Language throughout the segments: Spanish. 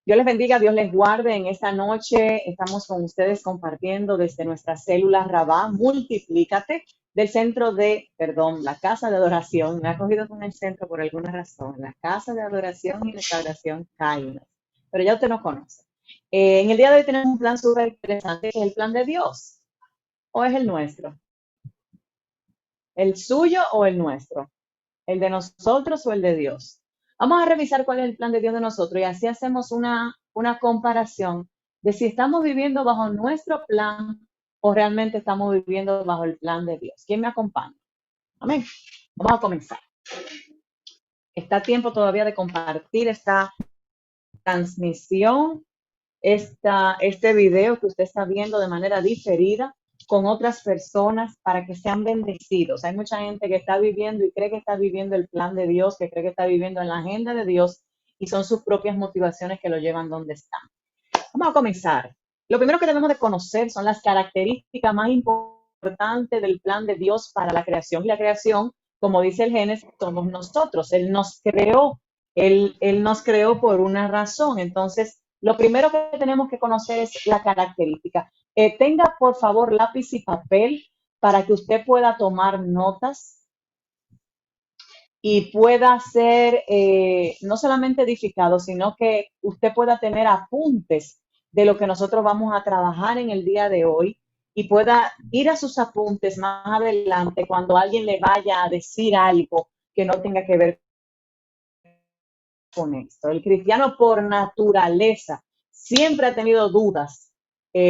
Dios les bendiga, Dios les guarde. En esta noche estamos con ustedes compartiendo desde nuestra célula Rabá, Multiplícate, del centro de, perdón, la casa de adoración. Me ha cogido con el centro por alguna razón, la casa de adoración y restauración Kairos. Pero ya usted nos conoce. En el día de hoy tenemos un plan súper interesante, que es el plan de Dios. ¿O es el nuestro? ¿El suyo o el nuestro? ¿El de nosotros o el de Dios? Vamos a revisar cuál es el plan de Dios de nosotros y así hacemos una comparación de si estamos viviendo bajo nuestro plan o realmente estamos viviendo bajo el plan de Dios. ¿Quién me acompaña? Amén. Vamos a comenzar. Está tiempo todavía de compartir esta transmisión, este video que usted está viendo de manera diferida con otras personas para que sean bendecidos. Hay mucha gente que está viviendo y cree que está viviendo el plan de Dios, que cree que está viviendo en la agenda de Dios y son sus propias motivaciones que lo llevan donde están. Vamos a comenzar. Lo primero que debemos de conocer son las características más importantes del plan de Dios para la creación. Y la creación, como dice el Génesis, somos nosotros. Él nos creó. Él nos creó por una razón. Entonces, lo primero que tenemos que conocer es la característica. Tenga, por favor, lápiz y papel para que usted pueda tomar notas y pueda ser no solamente edificado, sino que usted pueda tener apuntes de lo que nosotros vamos a trabajar en el día de hoy y pueda ir a sus apuntes más adelante cuando alguien le vaya a decir algo que no tenga que ver con esto. El cristiano por naturaleza siempre ha tenido dudas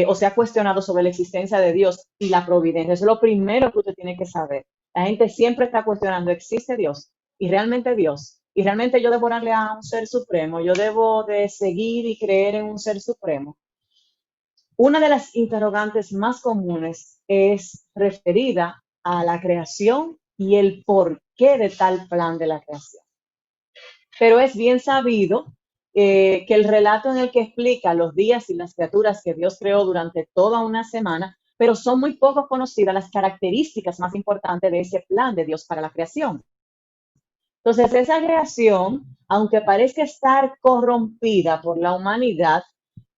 o se ha cuestionado sobre la existencia de Dios y la providencia. Eso es lo primero que usted tiene que saber. La gente siempre está cuestionando, ¿existe Dios? ¿Y realmente Dios? ¿Y realmente yo debo orarle a un ser supremo? ¿Yo debo de seguir y creer en un ser supremo? Una de las interrogantes más comunes es referida a la creación y el porqué de tal plan de la creación. Pero es bien sabido que el relato en el que explica los días y las criaturas que Dios creó durante toda una semana, pero son muy poco conocidas las características más importantes de ese plan de Dios para la creación. Entonces, esa creación, aunque parece estar corrompida por la humanidad,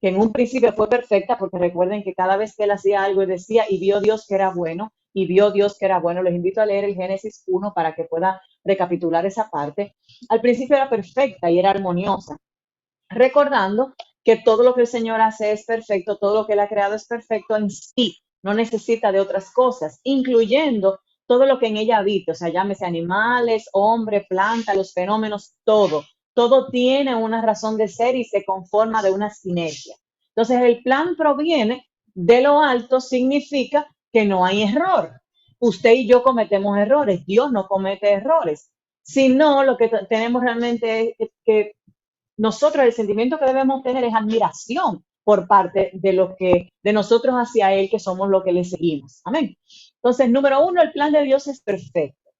que en un principio fue perfecta, porque recuerden que cada vez que él hacía algo y decía, y vio Dios que era bueno, y vio Dios que era bueno, les invito a leer el Génesis 1 para que pueda recapitular esa parte. Al principio era perfecta y era armoniosa, recordando que todo lo que el Señor hace es perfecto, todo lo que él ha creado es perfecto en sí, no necesita de otras cosas, incluyendo todo lo que en ella habita, o sea, llámese animales, hombre, planta, los fenómenos, todo. Todo tiene una razón de ser y se conforma de una sinergia. Entonces, el plan proviene de lo alto, significa que no hay error. Usted y yo cometemos errores, Dios no comete errores. Sino lo que tenemos realmente es que nosotros el sentimiento que debemos tener es admiración por parte de lo que de nosotros hacia él, que somos lo que le seguimos. Amén. Entonces, número uno, el plan de Dios es perfecto.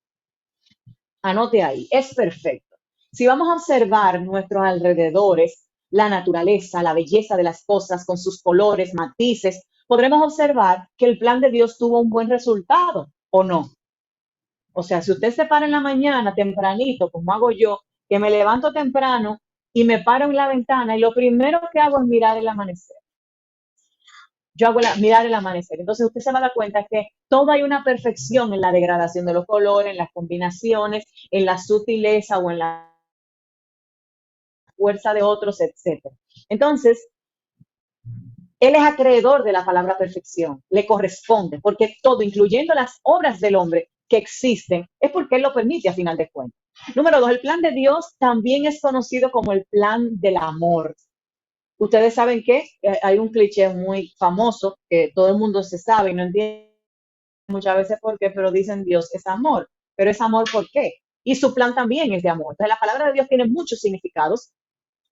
Anote ahí, es perfecto. Si vamos a observar nuestros alrededores, la naturaleza, la belleza de las cosas con sus colores, matices, podremos observar que el plan de Dios tuvo un buen resultado, ¿o no? O sea, si usted se para en la mañana tempranito, como hago yo, que me levanto temprano y me paro en la ventana y lo primero que hago es mirar el amanecer. Yo hago mirar el amanecer. Entonces usted se va a dar cuenta que todo hay una perfección en la degradación de los colores, en las combinaciones, en la sutileza o en la fuerza de otros, etcétera. Entonces, él es acreedor de la palabra perfección, le corresponde, porque todo, incluyendo las obras del hombre que existen, es porque él lo permite a final de cuentas. Número dos, el plan de Dios también es conocido como el plan del amor. Ustedes saben que hay un cliché muy famoso que todo el mundo se sabe y no entiende muchas veces por qué, pero dicen Dios es amor. Pero es amor ¿por qué? Y su plan también es de amor. Entonces la palabra de Dios tiene muchos significados,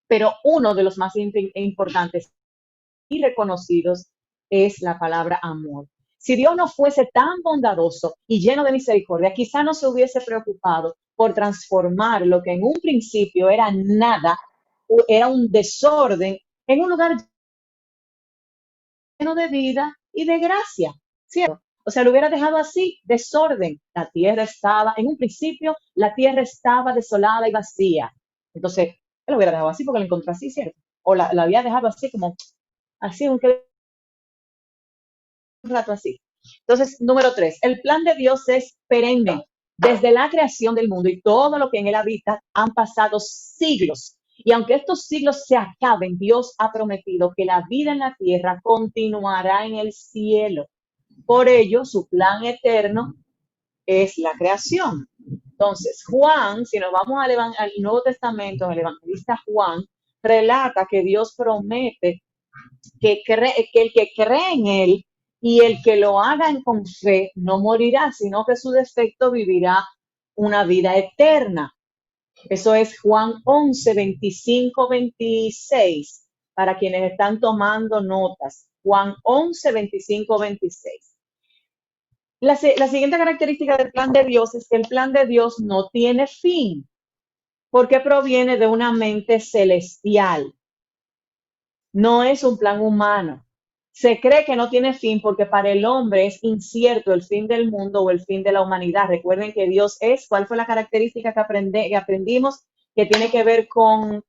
pero uno de los más importantes y reconocidos es la palabra amor. Si Dios no fuese tan bondadoso y lleno de misericordia, quizá no se hubiese preocupado por transformar lo que en un principio era nada, era un desorden, en un lugar lleno de vida y de gracia, ¿cierto? O sea, lo hubiera dejado así, desorden. La tierra estaba, en un principio, la tierra estaba desolada y vacía. Entonces, él lo hubiera dejado así porque lo encontró así, ¿cierto? o la había dejado así como, así un rato así. Entonces, número 3, el plan de Dios es perenne. Desde la creación del mundo y todo lo que en él habita, han pasado siglos. Y aunque estos siglos se acaben, Dios ha prometido que la vida en la tierra continuará en el cielo. Por ello, su plan eterno es la creación. Entonces, Juan, si nos vamos al Nuevo Testamento, el evangelista Juan relata que Dios promete que el que cree en él y el que lo haga con fe no morirá, sino que su defecto vivirá una vida eterna. Eso es Juan 11, 25, 26, para quienes están tomando notas. Juan 11, 25, 26. La siguiente característica del plan de Dios es que el plan de Dios no tiene fin, porque proviene de una mente celestial. No es un plan humano. Se cree que no tiene fin porque para el hombre es incierto el fin del mundo o el fin de la humanidad. Recuerden que Dios es, ¿cuál fue la característica que aprendimos que tiene que ver con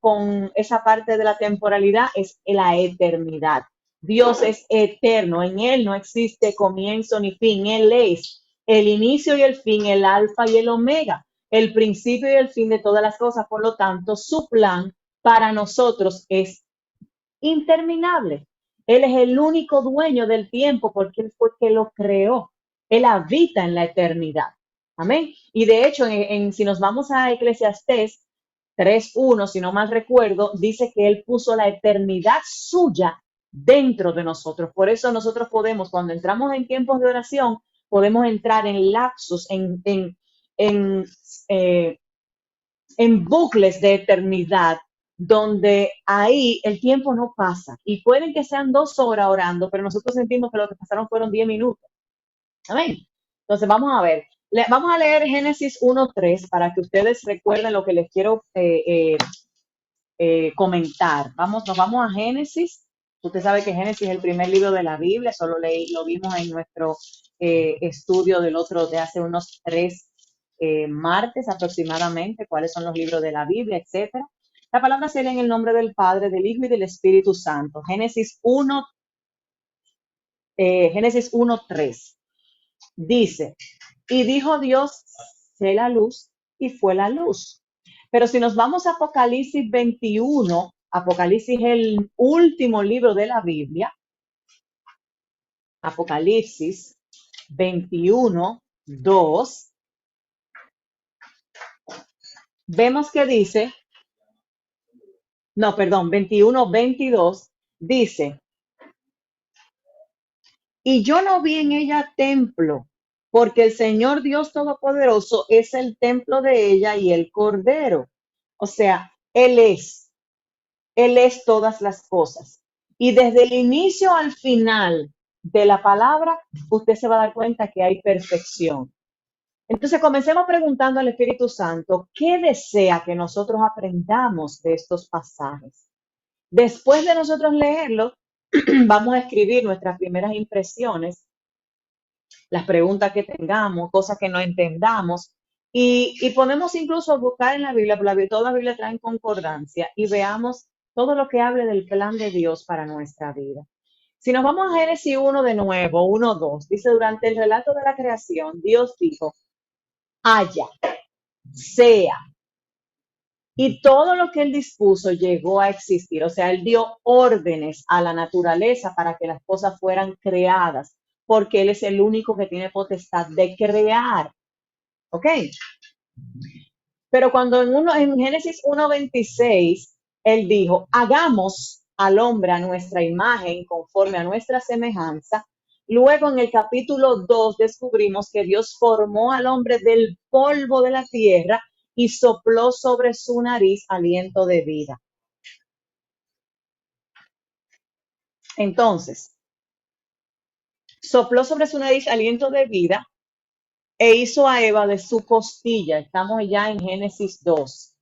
esa parte de la temporalidad? Es la eternidad. Dios es eterno, en Él no existe comienzo ni fin, Él es el inicio y el fin, el alfa y el omega, el principio y el fin de todas las cosas. Por lo tanto, su plan para nosotros es interminable. Él es el único dueño del tiempo porque Él fue que lo creó. Él habita en la eternidad. Amén. Y de hecho, si nos vamos a Eclesiastés 3:1, si no mal recuerdo, dice que Él puso la eternidad suya dentro de nosotros. Por eso nosotros podemos, cuando entramos en tiempos de oración, podemos entrar en lapsos, en, eh, en bucles de eternidad, donde ahí el tiempo no pasa. Y pueden que sean 2 horas orando, pero nosotros sentimos que lo que pasaron fueron 10 minutos. Amén. Entonces vamos a ver. Vamos a leer Génesis 1:3 para que ustedes recuerden lo que les quiero comentar. Nos vamos a Génesis. Usted sabe que Génesis es el primer libro de la Biblia, lo vimos en nuestro estudio de hace unos 3 martes aproximadamente, cuáles son los libros de la Biblia, etcétera. La palabra se lee en el nombre del Padre, del Hijo y del Espíritu Santo. Génesis 1:3 dice, y dijo Dios, sé la luz, y fue la luz. Pero si nos vamos a Apocalipsis 21, Apocalipsis es el último libro de la Biblia, Apocalipsis 21:2, vemos que dice, no, perdón, 21:22, dice, y yo no vi en ella templo, porque el Señor Dios Todopoderoso es el templo de ella y el Cordero. O sea, Él es todas las cosas. Y desde el inicio al final de la palabra, usted se va a dar cuenta que hay perfección. Entonces, comencemos preguntando al Espíritu Santo, ¿qué desea que nosotros aprendamos de estos pasajes? Después de nosotros leerlos, vamos a escribir nuestras primeras impresiones, las preguntas que tengamos, cosas que no entendamos, y podemos incluso buscar en la Biblia, porque toda la Biblia trae en concordancia, y veamos todo lo que hable del plan de Dios para nuestra vida. Si nos vamos a Génesis 1 de nuevo, 1:2, dice, durante el relato de la creación, Dios dijo, haya, sea, y todo lo que Él dispuso llegó a existir. O sea, Él dio órdenes a la naturaleza para que las cosas fueran creadas, porque Él es el único que tiene potestad de crear. ¿Ok? Pero cuando en Génesis 1:26, Él dijo, hagamos al hombre a nuestra imagen, conforme a nuestra semejanza. Luego en el capítulo 2 descubrimos que Dios formó al hombre del polvo de la tierra y sopló sobre su nariz aliento de vida. Entonces, sopló sobre su nariz aliento de vida e hizo a Eva de su costilla. Estamos ya en Génesis 2.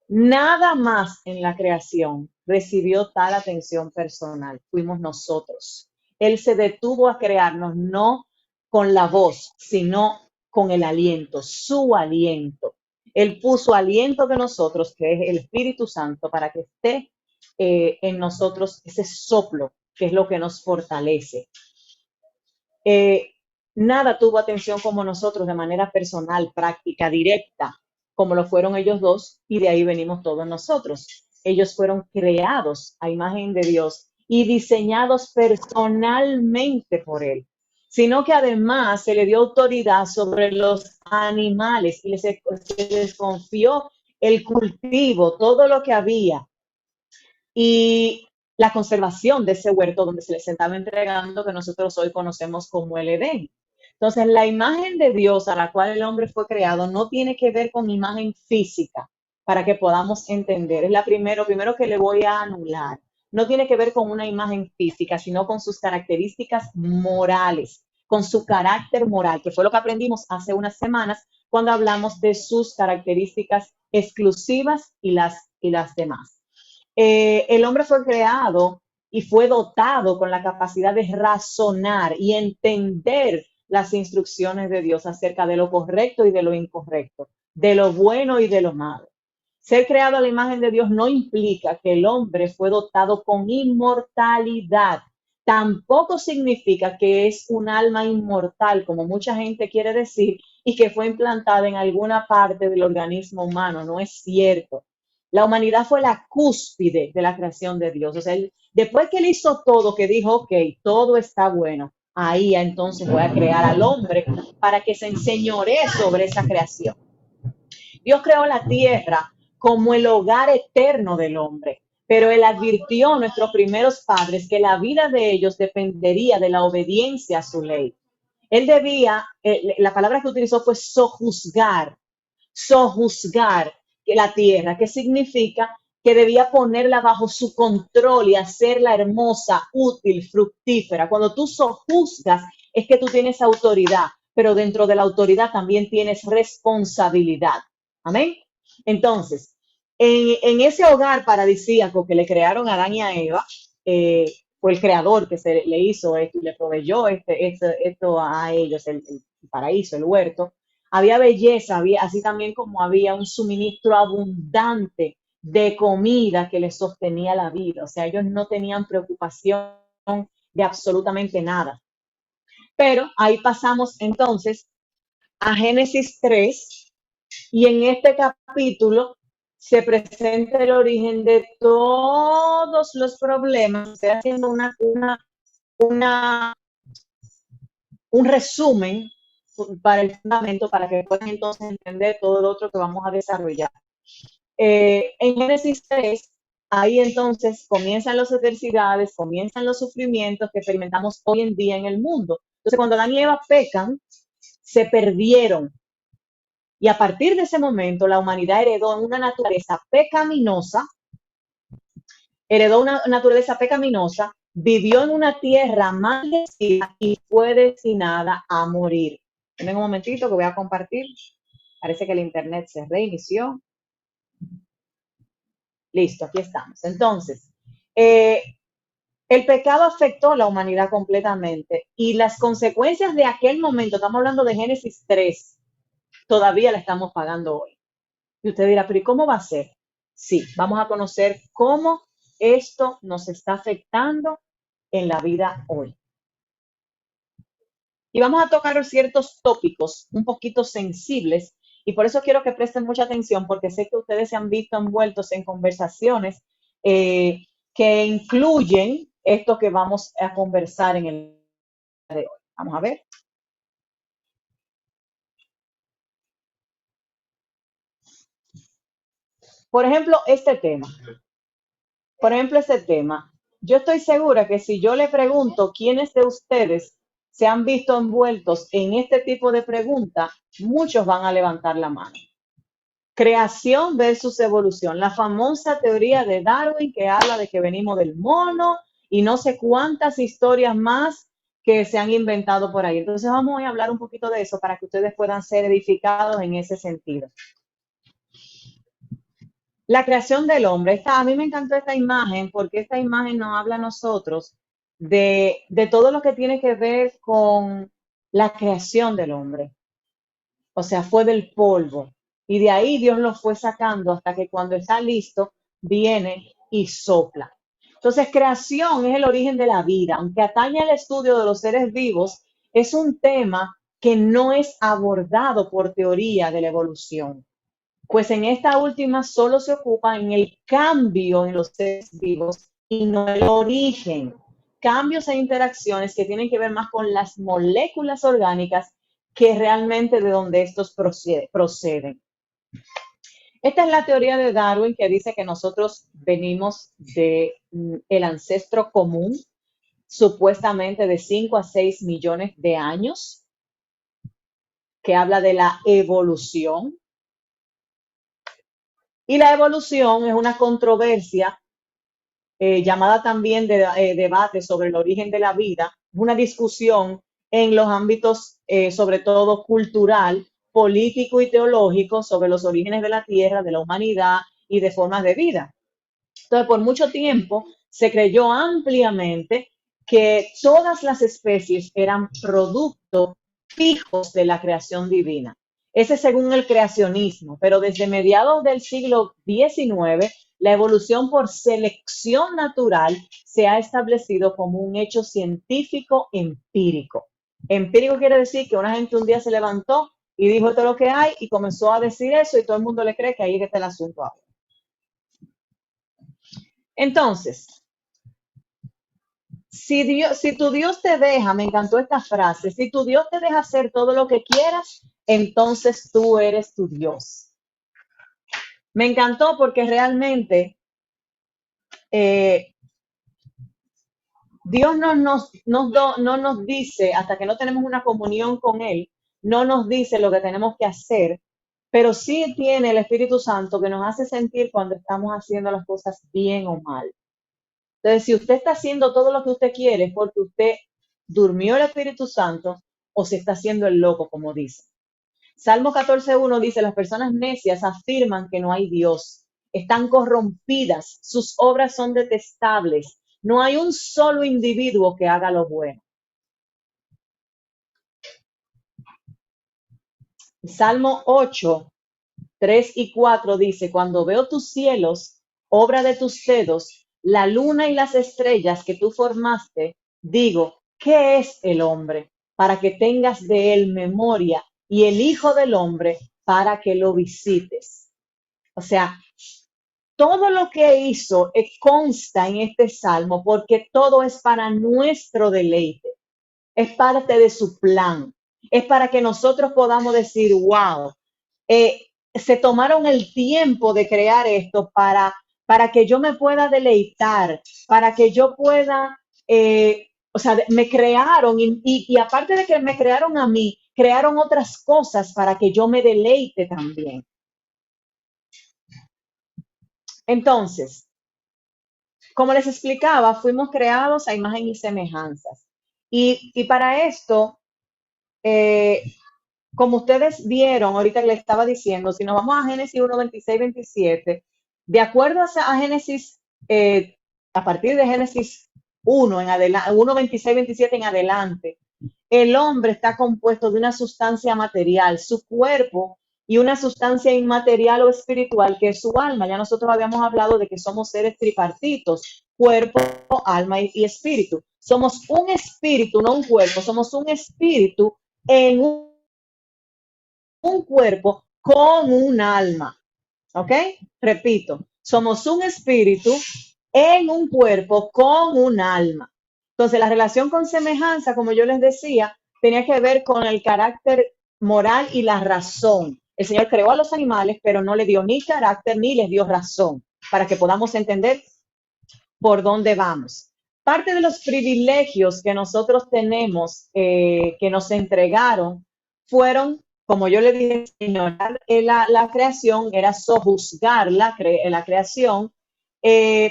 Nada más en la creación recibió tal atención personal. Fuimos nosotros. Él se detuvo a crearnos no con la voz, sino con el aliento, su aliento. Él puso aliento de nosotros, que es el Espíritu Santo, para que esté en nosotros ese soplo que es lo que nos fortalece. Eh, Nada tuvo atención como nosotros de manera personal, práctica, directa, como lo fueron ellos dos, y de ahí venimos todos nosotros. Ellos fueron creados a imagen de Dios y diseñados personalmente por Él, sino que además se le dio autoridad sobre los animales y se les confió el cultivo, todo lo que había, y la conservación de ese huerto donde se les estaba entregando, que nosotros hoy conocemos como el Edén. Entonces, la imagen de Dios a la cual el hombre fue creado no tiene que ver con imagen física, para que podamos entender. Es primero que le voy a anular. No tiene que ver con una imagen física, sino con sus características morales, con su carácter moral, que fue lo que aprendimos hace unas semanas cuando hablamos de sus características exclusivas y las demás. El hombre fue creado y fue dotado con la capacidad de razonar y entender las instrucciones de Dios acerca de lo correcto y de lo incorrecto, de lo bueno y de lo malo. Ser creado a la imagen de Dios no implica que el hombre fue dotado con inmortalidad. Tampoco significa que es un alma inmortal, como mucha gente quiere decir, y que fue implantada en alguna parte del organismo humano. No es cierto. La humanidad fue la cúspide de la creación de Dios. O sea, después que él hizo todo, que dijo, ok, todo está bueno, ahí entonces voy a crear al hombre para que se enseñoree sobre esa creación. Dios creó la tierra como el hogar eterno del hombre, pero él advirtió a nuestros primeros padres que la vida de ellos dependería de la obediencia a su ley. Él debía, la palabra que utilizó fue sojuzgar la tierra, que significa que debía ponerla bajo su control y hacerla hermosa, útil, fructífera. Cuando tú sojuzgas, es que tú tienes autoridad, pero dentro de la autoridad también tienes responsabilidad. Amén. Entonces, en ese hogar paradisíaco que le crearon a Adán y a Eva, fue el creador que se le hizo esto y le proveyó esto a ellos, el paraíso, el huerto. Había belleza, había, así también como había un suministro abundante de comida que les sostenía la vida. O sea, ellos no tenían preocupación de absolutamente nada. Pero ahí pasamos entonces a Génesis 3, y en este capítulo se presenta el origen de todos los problemas. Estoy haciendo una, un resumen para el fundamento, para que puedan entonces entender todo lo otro que vamos a desarrollar. En Génesis 3, ahí entonces comienzan las adversidades, comienzan los sufrimientos que experimentamos hoy en día en el mundo. Entonces, cuando Adán y Eva pecan, se perdieron. Y a partir de ese momento, la humanidad heredó una naturaleza pecaminosa, vivió en una tierra maldecida y fue destinada a morir. Ven un momentito que voy a compartir. Parece que el internet se reinició. Listo, aquí estamos. Entonces, el pecado afectó a la humanidad completamente y las consecuencias de aquel momento, estamos hablando de Génesis 3, todavía la estamos pagando hoy. Y usted dirá, pero ¿y cómo va a ser? Sí, vamos a conocer cómo esto nos está afectando en la vida hoy. Y vamos a tocar ciertos tópicos un poquito sensibles, y por eso quiero que presten mucha atención, porque sé que ustedes se han visto envueltos en conversaciones que incluyen esto que vamos a conversar en el día de hoy. Vamos a ver. Por ejemplo, este tema. Yo estoy segura que si yo le pregunto quiénes de ustedes se han visto envueltos en este tipo de pregunta, muchos van a levantar la mano. Creación versus evolución, la famosa teoría de Darwin que habla de que venimos del mono y no sé cuántas historias más que se han inventado por ahí. Entonces vamos a hablar un poquito de eso para que ustedes puedan ser edificados en ese sentido. La creación del hombre. A mí me encantó esta imagen porque esta imagen nos habla a nosotros de todo lo que tiene que ver con la creación del hombre. O sea, fue del polvo. Y de ahí Dios lo fue sacando hasta que cuando está listo, viene y sopla. Entonces, creación es el origen de la vida. Aunque atañe al estudio de los seres vivos, es un tema que no es abordado por teoría de la evolución, pues en esta última solo se ocupa en el cambio en los seres vivos y no el origen. Cambios e interacciones que tienen que ver más con las moléculas orgánicas que realmente de donde estos proceden. Esta es la teoría de Darwin, que dice que nosotros venimos de el ancestro común, supuestamente de 5 a 6 millones de años, que habla de la evolución. Y la evolución es una controversia llamada también debate sobre el origen de la vida, una discusión en los ámbitos, sobre todo cultural, político y teológico, sobre los orígenes de la Tierra, de la humanidad y de formas de vida. Entonces, por mucho tiempo se creyó ampliamente que todas las especies eran productos fijos de la creación divina. Ese según el creacionismo, pero desde mediados del siglo XIX, la evolución por selección natural se ha establecido como un hecho científico empírico. Empírico quiere decir que una gente un día se levantó y dijo esto es lo que hay y comenzó a decir eso y todo el mundo le cree que ahí es que está el asunto ahora. Entonces, si tu Dios te deja, me encantó esta frase, si tu Dios te deja hacer todo lo que quieras, entonces tú eres tu Dios. Me encantó porque realmente Dios no nos dice, hasta que no tenemos una comunión con Él, no nos dice lo que tenemos que hacer, pero sí tiene el Espíritu Santo que nos hace sentir cuando estamos haciendo las cosas bien o mal. Entonces, si usted está haciendo todo lo que usted quiere es porque usted durmió el Espíritu Santo o se está haciendo el loco, como dice. Salmo 14:1 dice, las personas necias afirman que no hay Dios, están corrompidas, sus obras son detestables, no hay un solo individuo que haga lo bueno. Salmo 8:3 y 4 dice, cuando veo tus cielos, obra de tus dedos, la luna y las estrellas que tú formaste, digo, ¿qué es el hombre? Para que tengas de él memoria y el Hijo del Hombre para que lo visites. O sea, todo lo que hizo consta en este salmo porque todo es para nuestro deleite, es parte de su plan, es para que nosotros podamos decir, wow, se tomaron el tiempo de crear esto para que yo me pueda deleitar, para que yo pueda, o sea, me crearon y aparte de que me crearon a mí, crearon otras cosas para que yo me deleite también. Entonces, como les explicaba, fuimos creados a imagen y semejanzas. Y para esto, eh, como ustedes vieron, ahorita les estaba diciendo, si nos vamos a Génesis 1, 26, 27, de acuerdo a Génesis, a partir de Génesis 1, en adelante, 1, 26, 27 en adelante, el hombre está compuesto de una sustancia material, su cuerpo, y una sustancia inmaterial o espiritual que es su alma. Ya nosotros habíamos hablado de que somos seres tripartitos, cuerpo, alma y espíritu. Somos un espíritu, no un cuerpo, somos un espíritu en un cuerpo con un alma. ¿Ok? Repito, somos un espíritu en un cuerpo con un alma. Entonces, la relación con semejanza, como yo les decía, tenía que ver con el carácter moral y la razón. El Señor creó a los animales, pero no le dio ni carácter ni les dio razón, para que podamos entender por dónde vamos. Parte de los privilegios que nosotros tenemos, que nos entregaron, fueron, como yo le dije, señorar la creación, era sojuzgar la creación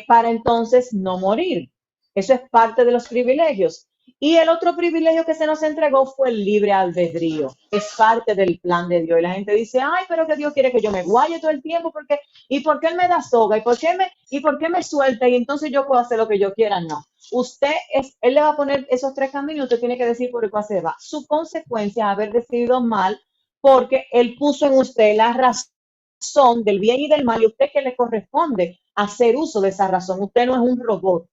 para entonces no morir. Eso es parte de los privilegios. Y el otro privilegio que se nos entregó fue el libre albedrío. Es parte del plan de Dios. Y la gente dice, ay, pero que Dios quiere que yo me guaye todo el tiempo, porque, ¿y por qué Él me da soga? ¿Y por qué me suelta? Y entonces yo puedo hacer lo que yo quiera. No. Él le va a poner esos 3 caminos, usted tiene que decir por el cual se va. Su consecuencia es haber decidido mal, porque Él puso en usted la razón razón del bien y del mal, y a usted que le corresponde hacer uso de esa razón. Usted no es un robot.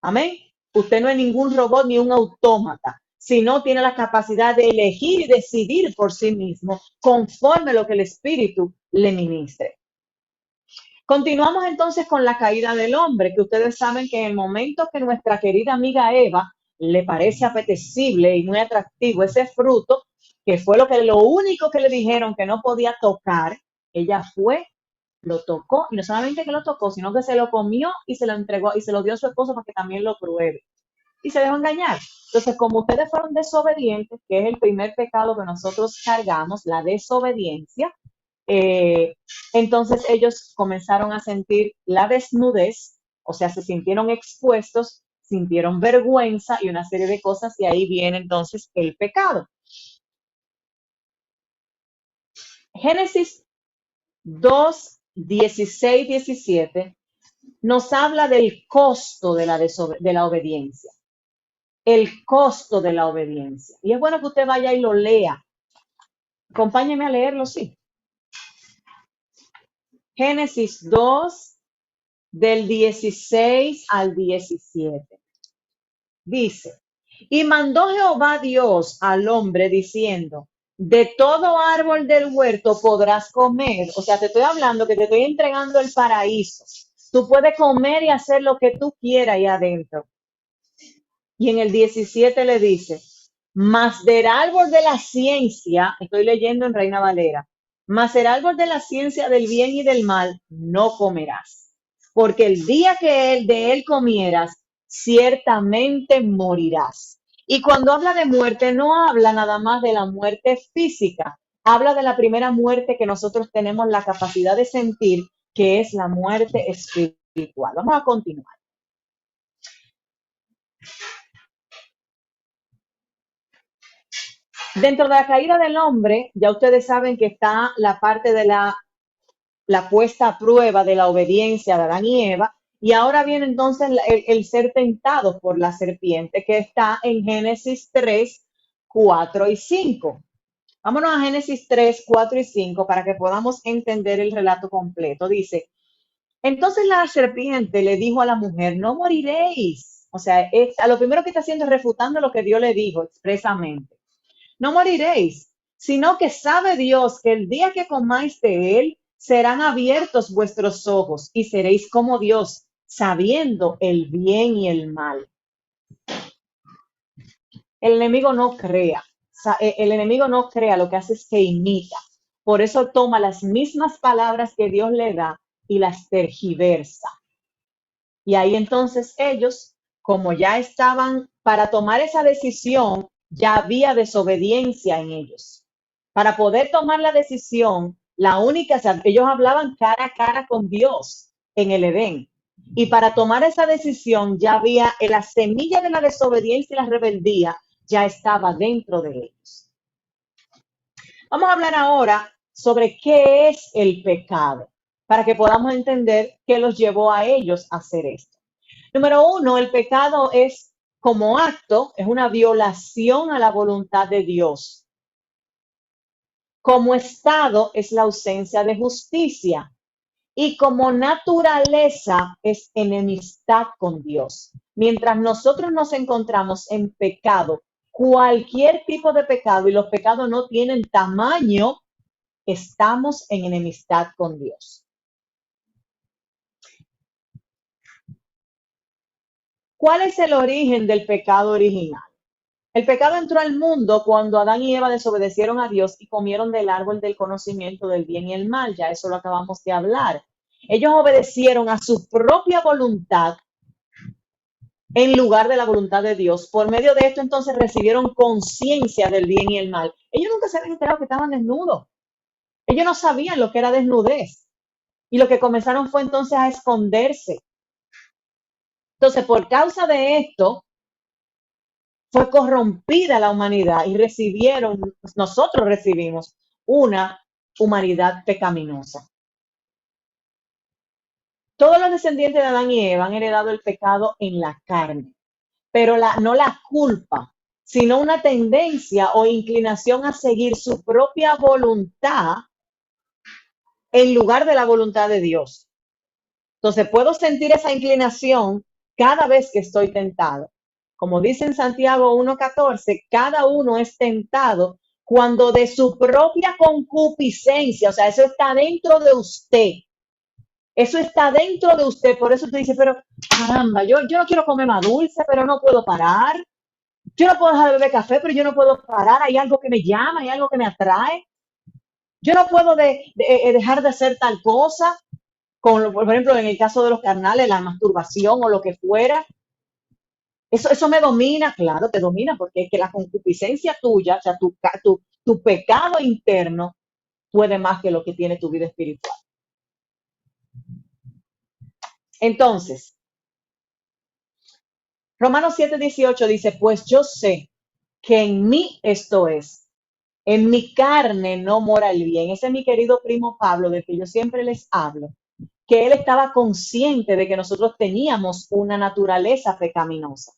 Amén. Usted no es ningún robot ni un autómata, sino tiene la capacidad de elegir y decidir por sí mismo conforme a lo que el Espíritu le ministre. Continuamos entonces con la caída del hombre, que ustedes saben que en el momento que nuestra querida amiga Eva le parece apetecible y muy atractivo ese fruto, que fue lo único que le dijeron que no podía tocar, ella fue, lo tocó, y no solamente que lo tocó, sino que se lo comió y se lo entregó y se lo dio a su esposo para que también lo pruebe. Y se dejó engañar. Entonces, como ustedes fueron desobedientes, que es el primer pecado que nosotros cargamos, la desobediencia, eh, entonces ellos comenzaron a sentir la desnudez, o sea, se sintieron expuestos, sintieron vergüenza y una serie de cosas, y ahí viene entonces el pecado. Génesis 2, 16, 17 nos habla del costo de la obediencia. El costo de la obediencia. Y es bueno que usted vaya y lo lea. Acompáñeme a leerlo, sí. Génesis 2, del 16 al 17. Dice, y mandó Jehová Dios al hombre diciendo, de todo árbol del huerto podrás comer. O sea, te estoy hablando que te estoy entregando el paraíso. Tú puedes comer y hacer lo que tú quieras ahí adentro. Y en el 17 le dice, mas del árbol de la ciencia, estoy leyendo en Reina Valera, mas del árbol de la ciencia del bien y del mal no comerás, porque el día que de él comieras, ciertamente morirás. Y cuando habla de muerte, no habla nada más de la muerte física, habla de la primera muerte que nosotros tenemos la capacidad de sentir, que es la muerte espiritual. Vamos a continuar. Dentro de la caída del hombre, ya ustedes saben que está la parte de la puesta a prueba de la obediencia de Adán y Eva, y ahora viene entonces el ser tentado por la serpiente, que está en Génesis 3, 4 y 5. Vámonos a Génesis 3, 4 y 5 para que podamos entender el relato completo. Dice, entonces la serpiente le dijo a la mujer, no moriréis. O sea, a lo primero que está haciendo es refutando lo que Dios le dijo expresamente. No moriréis, sino que sabe Dios que el día que comáis de él, serán abiertos vuestros ojos y seréis como Dios, sabiendo el bien y el mal. El enemigo no crea, el enemigo no crea, lo que hace es que imita. Por eso toma las mismas palabras que Dios le da y las tergiversa. Y ahí entonces ellos, como ya estaban para tomar esa decisión, ya había desobediencia en ellos. Para poder tomar la decisión, la única, o sea, ellos hablaban cara a cara con Dios en el Edén. Y para tomar esa decisión ya había la semilla de la desobediencia y la rebeldía, ya estaba dentro de ellos. Vamos a hablar ahora sobre qué es el pecado, para que podamos entender qué los llevó a ellos a hacer esto. Número uno, el pecado es como acto, es una violación a la voluntad de Dios. Como estado es la ausencia de justicia y como naturaleza es enemistad con Dios. Mientras nosotros nos encontramos en pecado, cualquier tipo de pecado, y los pecados no tienen tamaño, estamos en enemistad con Dios. ¿Cuál es el origen del pecado original? El pecado entró al mundo cuando Adán y Eva desobedecieron a Dios y comieron del árbol del conocimiento del bien y el mal. Ya eso lo acabamos de hablar. Ellos obedecieron a su propia voluntad en lugar de la voluntad de Dios. Por medio de esto entonces recibieron conciencia del bien y el mal. Ellos nunca se habían enterado que estaban desnudos. Ellos no sabían lo que era desnudez. Y lo que comenzaron fue entonces a esconderse. Entonces, por causa de esto, fue corrompida la humanidad y nosotros recibimos una humanidad pecaminosa. Todos los descendientes de Adán y Eva han heredado el pecado en la carne, pero no la culpa, sino una tendencia o inclinación a seguir su propia voluntad en lugar de la voluntad de Dios. Entonces puedo sentir esa inclinación cada vez que estoy tentado. Como dice en Santiago 1:14, cada uno es tentado cuando de su propia concupiscencia, o sea, eso está dentro de usted. Eso está dentro de usted. Por eso usted dice, pero caramba, yo no quiero comer más dulce, pero no puedo parar. Yo no puedo dejar de beber café, pero yo no puedo parar. Hay algo que me llama, hay algo que me atrae. Yo no puedo dejar de hacer tal cosa. Por ejemplo, en el caso de los carnales, la masturbación o lo que fuera. Eso me domina, claro, te domina, porque es que la concupiscencia tuya, o sea, tu pecado interno puede más que lo que tiene tu vida espiritual. Entonces, Romanos 7:18 dice, pues yo sé que en mí esto es, en mi carne no mora el bien. Ese es mi querido primo Pablo, del que yo siempre les hablo, que él estaba consciente de que nosotros teníamos una naturaleza pecaminosa.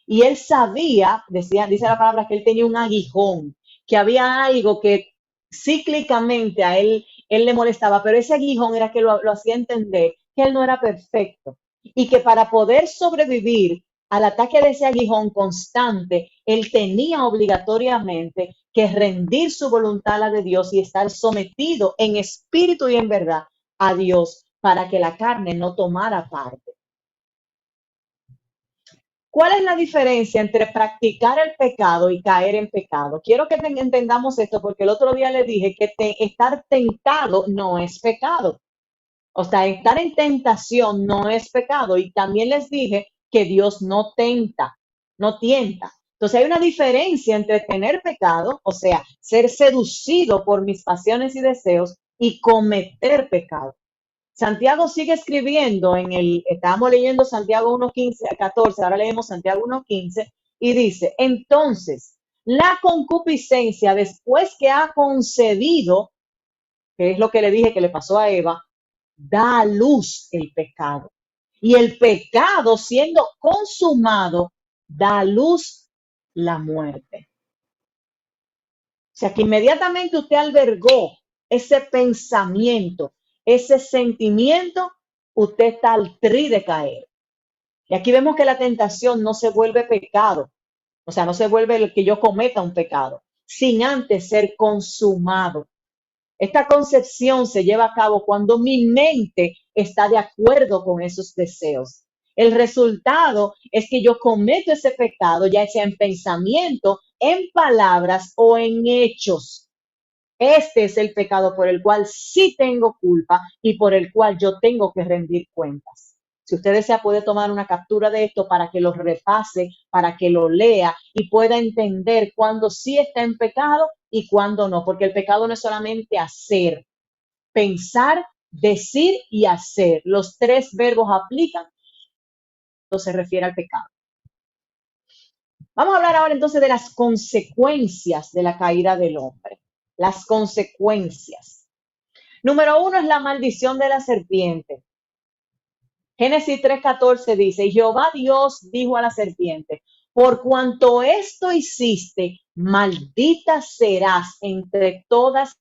Y él sabía, dice la palabra, que él tenía un aguijón, que había algo que cíclicamente a él le molestaba, pero ese aguijón era que lo hacía entender que él no era perfecto y que para poder sobrevivir al ataque de ese aguijón constante, él tenía obligatoriamente que rendir su voluntad a la de Dios y estar sometido en espíritu y en verdad a Dios para que la carne no tomara parte. ¿Cuál es la diferencia entre practicar el pecado y caer en pecado? Quiero que entendamos esto porque el otro día le dije que estar tentado no es pecado. O sea, estar en tentación no es pecado. Y también les dije que Dios no tenta, no tienta. Entonces hay una diferencia entre tener pecado, o sea, ser seducido por mis pasiones y deseos, y cometer pecado. Santiago sigue escribiendo estábamos leyendo Santiago 1:15 a 14, ahora leemos Santiago 1:15 y dice, entonces, la concupiscencia después que ha concebido, que es lo que le dije que le pasó a Eva, da a luz el pecado. Y el pecado siendo consumado, da a luz la muerte. O sea que inmediatamente usted albergó ese pensamiento, ese sentimiento, usted está al tri de caer. Y aquí vemos que la tentación no se vuelve pecado, o sea, no se vuelve el que yo cometa un pecado, sin antes ser consumado. Esta concepción se lleva a cabo cuando mi mente está de acuerdo con esos deseos. El resultado es que yo cometo ese pecado, ya sea en pensamiento, en palabras o en hechos. Este es el pecado por el cual sí tengo culpa y por el cual yo tengo que rendir cuentas. Si usted desea, puede tomar una captura de esto para que lo repase, para que lo lea y pueda entender cuándo sí está en pecado y cuándo no, porque el pecado no es solamente hacer, pensar, decir y hacer. Los tres verbos aplican cuando se refiere al pecado. Vamos a hablar ahora entonces de las consecuencias de la caída del hombre. Las consecuencias. Número 1 es la maldición de la serpiente. Génesis 3:14 dice, y Jehová Dios dijo a la serpiente, por cuanto esto hiciste, maldita serás entre todas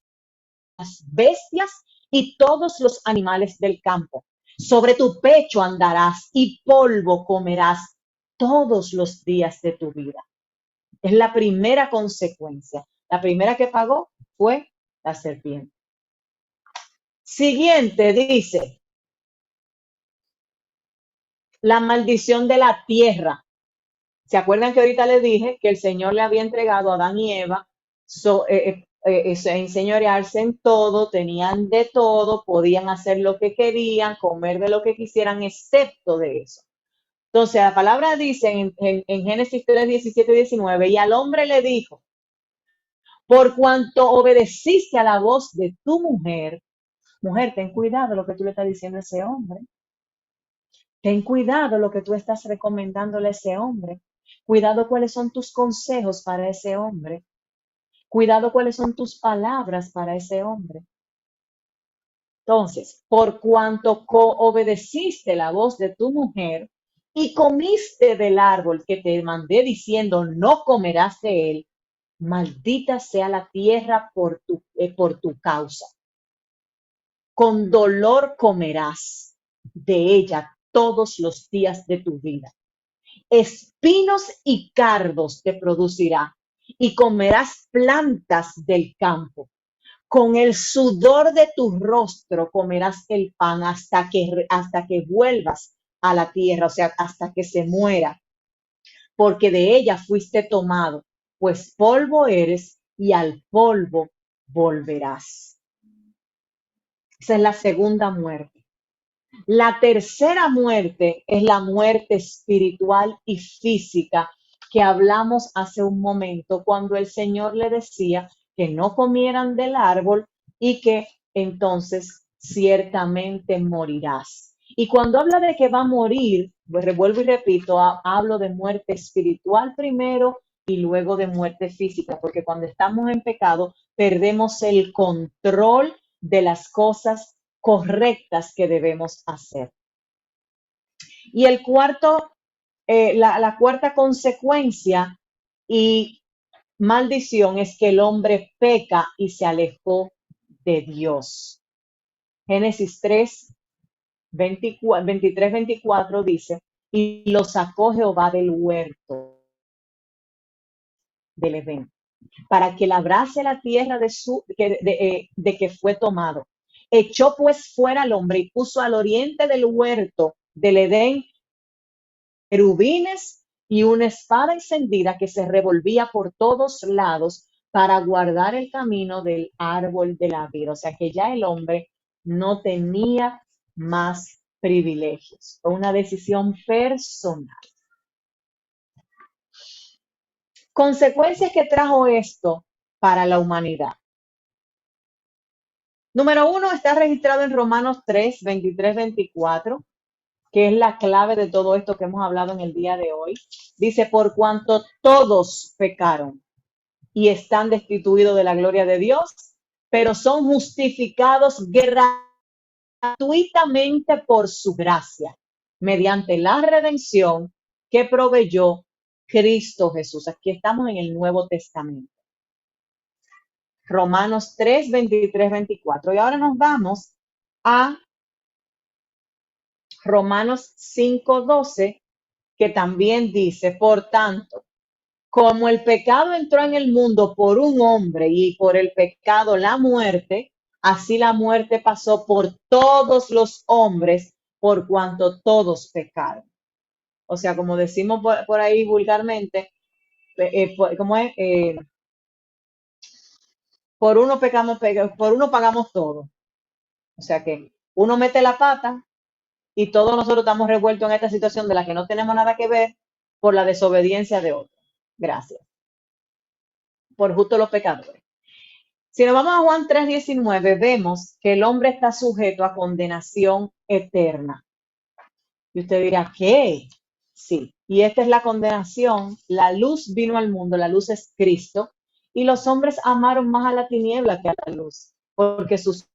las bestias y todos los animales del campo. Sobre tu pecho andarás y polvo comerás todos los días de tu vida. Es la primera consecuencia. La primera que pagó fue la serpiente. Siguiente dice, la maldición de la tierra. ¿Se acuerdan que ahorita les dije que el Señor le había entregado a Adán y Eva enseñorearse en todo, tenían de todo, podían hacer lo que querían, comer de lo que quisieran, excepto de eso? Entonces, la palabra dice en Génesis 3, 17 y 19, y al hombre le dijo, por cuanto obedeciste a la voz de tu mujer, mujer, ten cuidado lo que tú le estás diciendo a ese hombre. Ten cuidado lo que tú estás recomendándole a ese hombre. Cuidado cuáles son tus consejos para ese hombre. Cuidado cuáles son tus palabras para ese hombre. Entonces, por cuanto obedeciste la voz de tu mujer y comiste del árbol que te mandé diciendo no comerás de él, maldita sea la tierra por tu causa. con dolor comerás de ella todos los días de tu vida. Espinos y cardos te producirá y comerás plantas del campo. Con el sudor de tu rostro comerás el pan hasta que vuelvas a la tierra, o sea, hasta que se muera, porque de ella fuiste tomado, pues polvo eres y al polvo volverás. Esa es la segunda muerte. La tercera muerte es la muerte espiritual y física que hablamos hace un momento cuando el Señor le decía que no comieran del árbol y que entonces ciertamente morirás. Y cuando habla de que va a morir, pues revuelvo y repito, hablo de muerte espiritual primero y luego de muerte física, porque cuando estamos en pecado perdemos el control de las cosas correctas que debemos hacer. Y el cuarto, la cuarta consecuencia y maldición es que el hombre peca y se alejó de Dios. Génesis 3, 24, 23, 24 dice, y lo sacó Jehová del huerto del Edén, para que labrase la tierra de que fue tomado. Echó pues fuera al hombre y puso al oriente del huerto del Edén querubines y una espada encendida que se revolvía por todos lados para guardar el camino del árbol de la vida. O sea que ya el hombre no tenía más privilegios. Fue una decisión personal. Consecuencias que trajo esto para la humanidad. Número uno, está registrado en Romanos 3, 23, 24, que es la clave de todo esto que hemos hablado en el día de hoy. Dice, por cuanto todos pecaron y están destituidos de la gloria de Dios, pero son justificados gratuitamente por su gracia, mediante la redención que proveyó Cristo Jesús. Aquí estamos en el Nuevo Testamento. Romanos 3, 23, 24. Y ahora nos vamos a Romanos 5, 12, que también dice, por tanto, como el pecado entró en el mundo por un hombre y por el pecado la muerte, así la muerte pasó por todos los hombres por cuanto todos pecaron. O sea, como decimos por ahí vulgarmente, ¿cómo es? Por uno pecamos, por uno pagamos todo. O sea que uno mete la pata y todos nosotros estamos revueltos en esta situación de la que no tenemos nada que ver por la desobediencia de otro. Gracias. Por justo los pecadores. Si nos vamos a Juan 3:19, vemos que el hombre está sujeto a condenación eterna. Y usted dirá, ¿qué? Sí, y esta es la condenación. La luz vino al mundo, la luz es Cristo, y los hombres amaron más a la tiniebla que a la luz, porque sus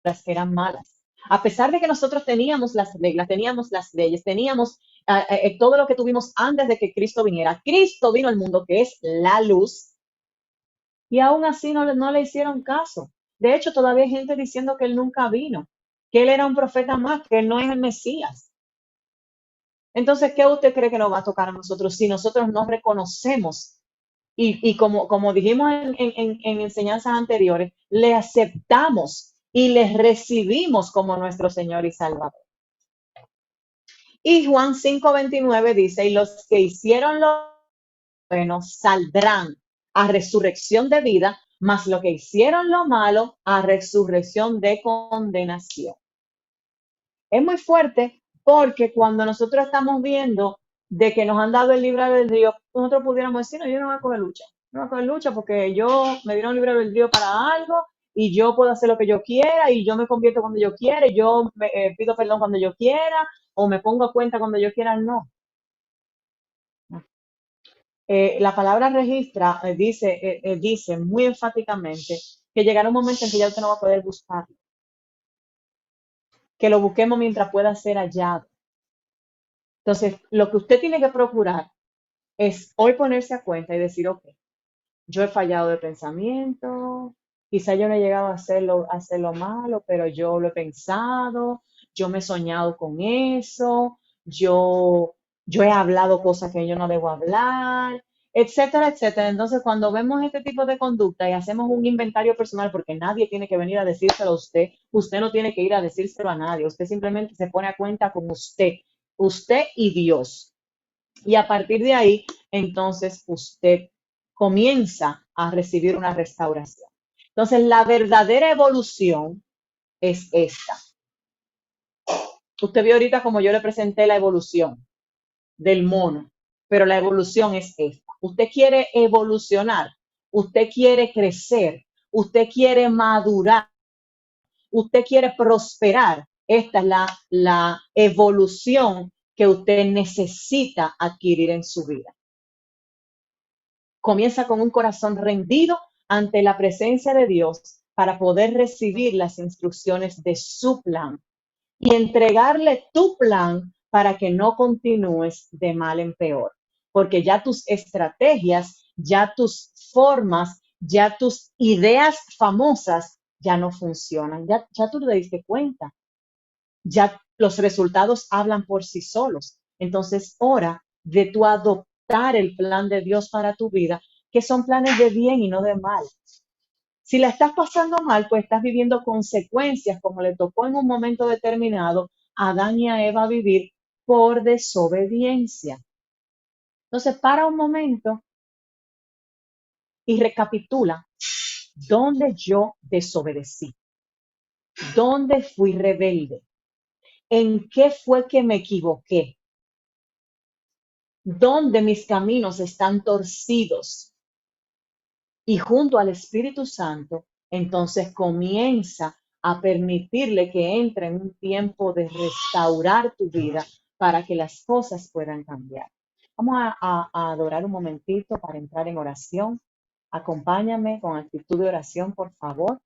obras eran malas. A pesar de que nosotros teníamos las reglas, teníamos las leyes, teníamos todo lo que tuvimos antes de que Cristo viniera. Cristo vino al mundo, que es la luz, y aún así no le hicieron caso. De hecho, todavía hay gente diciendo que él nunca vino, que él era un profeta más, que él no es el Mesías. Entonces, ¿qué usted cree que nos va a tocar a nosotros si nosotros no reconocemos? Y como dijimos en enseñanzas anteriores, le aceptamos y le recibimos como nuestro Señor y Salvador. Y Juan 5:29 dice, y los que hicieron lo bueno saldrán a resurrección de vida, mas lo que hicieron lo malo a resurrección de condenación. Es muy fuerte porque cuando nosotros estamos viendo de que nos han dado el libre albedrío, nosotros pudiéramos decir, no, yo no voy a coger lucha, no voy a coger lucha porque yo me dieron libre albedrío para algo y yo puedo hacer lo que yo quiera y yo me convierto cuando yo quiera y yo pido perdón cuando yo quiera o me pongo a cuenta cuando yo quiera, no. La palabra registra, dice muy enfáticamente que llegará un momento en que ya usted no va a poder buscarlo, que lo busquemos mientras pueda ser hallado. Entonces, lo que usted tiene que procurar es hoy ponerse a cuenta y decir, ok, yo he fallado de pensamiento, Quizá yo no he llegado a hacerlo malo, pero yo lo he pensado, yo me he soñado con eso, yo he hablado cosas que yo no debo hablar, etcétera, etcétera. Entonces, cuando vemos este tipo de conducta y hacemos un inventario personal, porque nadie tiene que venir a decírselo a usted, usted no tiene que ir a decírselo a nadie, usted simplemente se pone a cuenta con usted y Dios. Y a partir de ahí, entonces usted comienza a recibir una restauración. Entonces, la verdadera evolución es esta. Usted vio ahorita como yo le presenté la evolución del mono, pero la evolución es esta. Usted quiere evolucionar, usted quiere crecer, usted quiere madurar, usted quiere prosperar. Esta es la evolución que usted necesita adquirir en su vida. Comienza con un corazón rendido ante la presencia de Dios para poder recibir las instrucciones de su plan y entregarle tu plan para que no continúes de mal en peor, porque ya tus estrategias, ya tus formas, ya tus ideas famosas ya no funcionan, ya tú te diste cuenta, ya los resultados hablan por sí solos. Entonces, hora de tu adoptar el plan de Dios para tu vida, que son planes de bien y no de mal. Si la estás pasando mal, pues estás viviendo consecuencias, como le tocó en un momento determinado a Adán y a Eva vivir por desobediencia. Entonces, para un momento y recapitula dónde yo desobedecí, dónde fui rebelde, en qué fue que me equivoqué, dónde mis caminos están torcidos. Y junto al Espíritu Santo, entonces comienza a permitirle que entre en un tiempo de restaurar tu vida para que las cosas puedan cambiar. Vamos a adorar un momentito para entrar en oración. Acompáñame con actitud de oración, por favor.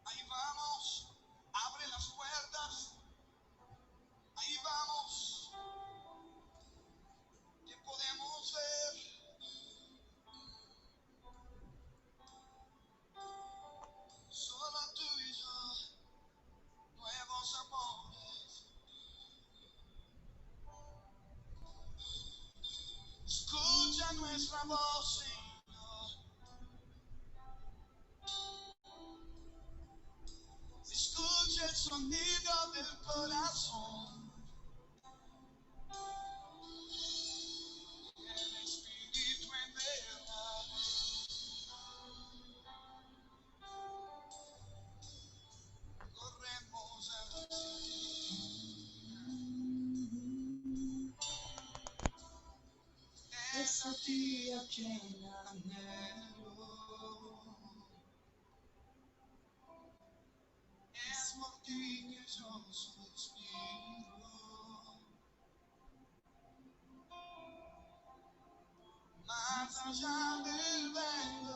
Ahí vamos, abre las puertas, ahí vamos, que podemos ver solo tú y yo, nuevos amores. Escucha nuestra voz, Señor, escucha el sonido del corazón, el Espíritu en verdad, corremos a es a ti a quien anhelo, es por ti que yo suspiro, más allá del vento.